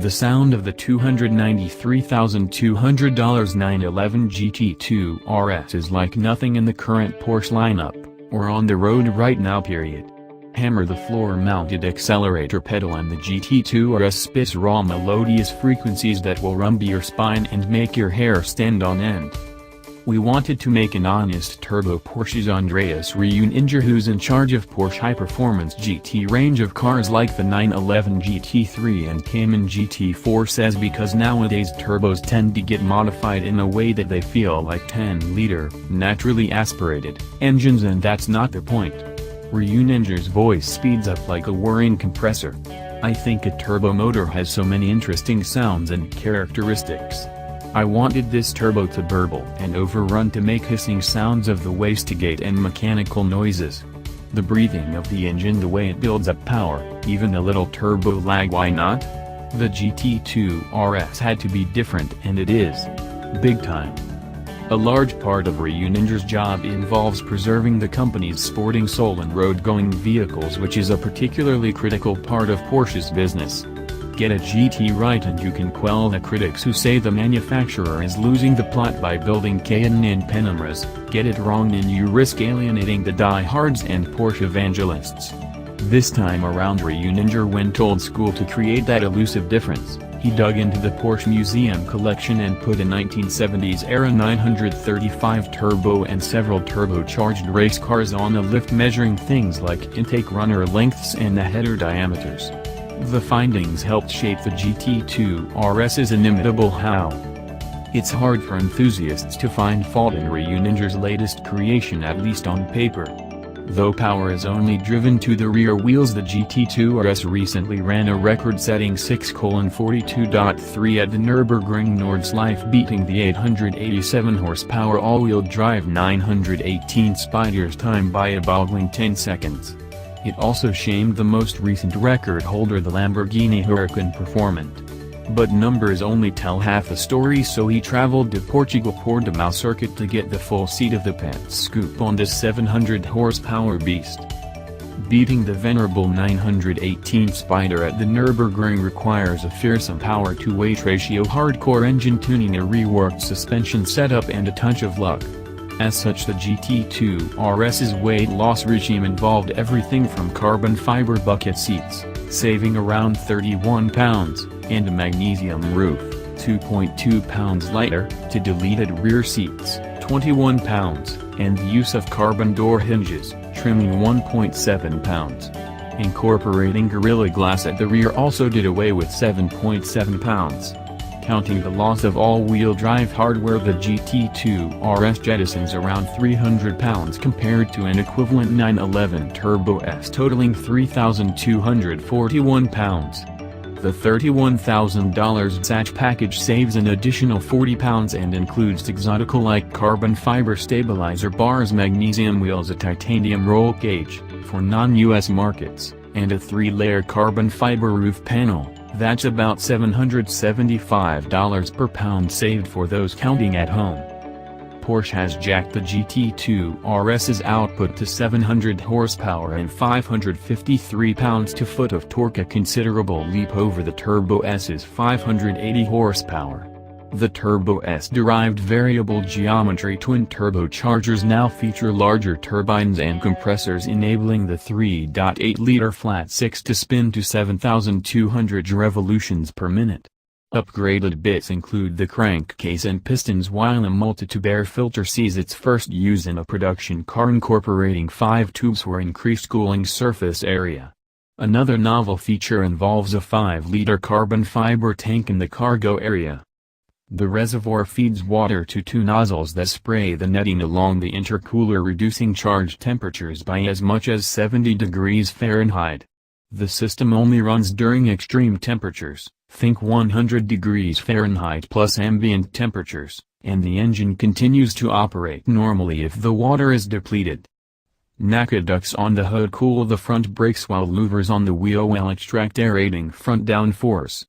The sound of the $293,200 911 GT2 RS is like nothing in the current Porsche lineup, or on the road right now period. Hammer the floor-mounted accelerator pedal and the GT2 RS spits raw melodious frequencies that will rumble your spine and make your hair stand on end. We wanted to make an honest turbo Porsche's Andreas Reuninger, who's in charge of Porsche high-performance GT range of cars like the 911 GT3 and Cayman GT4, says because nowadays turbos tend to get modified in a way that they feel like 10-liter, naturally aspirated engines, and that's not the point. Reuninger's voice speeds up like a whirring compressor. I think a turbo motor has so many interesting sounds and characteristics. I wanted this turbo to burble and overrun to make hissing sounds of the wastegate and mechanical noises. The breathing of the engine, the way it builds up power, even a little turbo lag, why not? The GT2 RS had to be different, and it is. Big time. A large part of Reuninger's job involves preserving the company's sporting soul in road-going vehicles, which is a particularly critical part of Porsche's business. Get a GT right and you can quell the critics who say the manufacturer is losing the plot by building Cayenne and Panameras. Get it wrong and you risk alienating the diehards and Porsche evangelists. This time around, Reuninger went old school to create that elusive difference. He dug into the Porsche Museum collection and put a 1970s-era 935 Turbo and several turbocharged race cars on a lift, measuring things like intake runner lengths and the header diameters. The findings helped shape the GT2 RS's inimitable how. It's hard for enthusiasts to find fault in Reuninger's latest creation, at least on paper. Though power is only driven to the rear wheels, the GT2 RS recently ran a record-setting 6:42.3 at the Nürburgring Nordschleife, beating the 887 horsepower all-wheel drive 918 Spider's time by a boggling 10 seconds. It also shamed the most recent record holder, the Lamborghini Huracan Performant. But numbers only tell half the story, so he traveled to Portugal Portimao circuit to get the full seat of the pants scoop on this 700 horsepower beast. Beating the venerable 918 Spider at the Nürburgring requires a fearsome power-to-weight ratio, hardcore engine tuning, a reworked suspension setup, and a touch of luck. As such, the GT2 RS's weight loss regime involved everything from carbon fiber bucket seats, saving around 31 pounds, and a magnesium roof, 2.2 pounds lighter, to deleted rear seats, 21 pounds, and the use of carbon door hinges, trimming 1.7 pounds. Incorporating Gorilla Glass at the rear also did away with 7.7 pounds. Counting the loss of all-wheel drive hardware, the GT2 RS jettisons around 300 pounds compared to an equivalent 911 Turbo S totaling 3,241 pounds. The $31,000 SACH package saves an additional 40 pounds and includes Exotical-like carbon fiber stabilizer bars, magnesium wheels, a titanium roll cage, for non-US markets, and a 3-layer carbon fiber roof panel. That's about $775 per pound saved for those counting at home. Porsche has jacked the GT2 RS's output to 700 horsepower and 553 pounds-to-foot of torque, a considerable leap over the Turbo S's 580 horsepower. The Turbo S-derived variable geometry twin turbochargers now feature larger turbines and compressors, enabling the 3.8-liter flat 6 to spin to 7,200 revolutions per minute. Upgraded bits include the crankcase and pistons, while a multitube air filter sees its first use in a production car incorporating 5 tubes for increased cooling surface area. Another novel feature involves a 5-liter carbon fiber tank in the cargo area. The reservoir feeds water to 2 nozzles that spray the netting along the intercooler, reducing charge temperatures by as much as 70 degrees Fahrenheit. The system only runs during extreme temperatures, think 100 degrees Fahrenheit plus ambient temperatures, and the engine continues to operate normally if the water is depleted. NACA ducts on the hood cool the front brakes, while louvers on the wheelwell extract aerating front downforce.